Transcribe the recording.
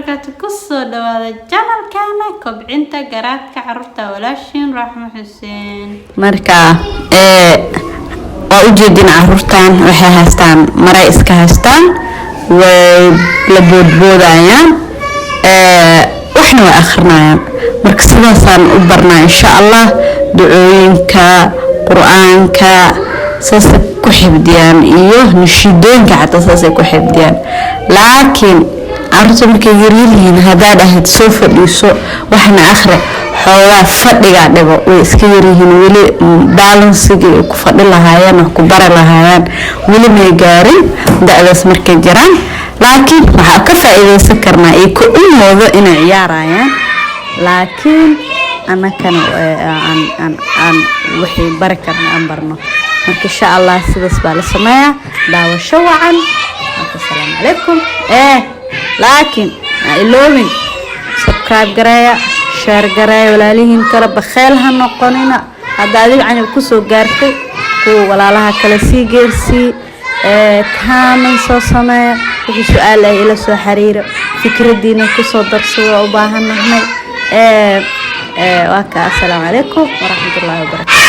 وبركاته كسو دوادا جانل كانا كوبعينتا قرادكا عرورتا ولاشين رحمة حسين marka waa u jeedin caruurtan waxay haystaan maray iska haystaan way la boodboodayaan waxna way akhrinayaan marka sidaasaan u barnaa insha Allah ducooyinka quraanka saas ku xifdiyaan iyo nashiidooyinka xataa saas ku xifdiyaan laakiin caruurta markay yaryihiin hadaa dhahayd soo fadhiiso waxna akhri xoogaa fadhiga dhibo way iska yaryihiin wali balansiga ku fadhi lahaayeen wax ku bari lahaayeen wali ma gaarin da'daas markay jiraan laakiin waxa ka faa'iideysan karnaa ay ku umoodo inay ciyaarayaan laakiin anakana aan wixii bari karnaa aan barno marka insha Allah sidaas baa la sameeyaa daawasho wacan assalaamu calaykum laakiin iloomin subscribe gareeya share gareeya walaalihiin kala bakheel ha noqonina hadda adiga aan ku soo gaartay kuwa walaalaha kala sii geersii comment soo sameeya wixii su'aal ay ila soo xiriiro fikradiina ku soo darsado u baahanahay waa ka assalaamu calaykum wa rahmatullahi wa barakatuh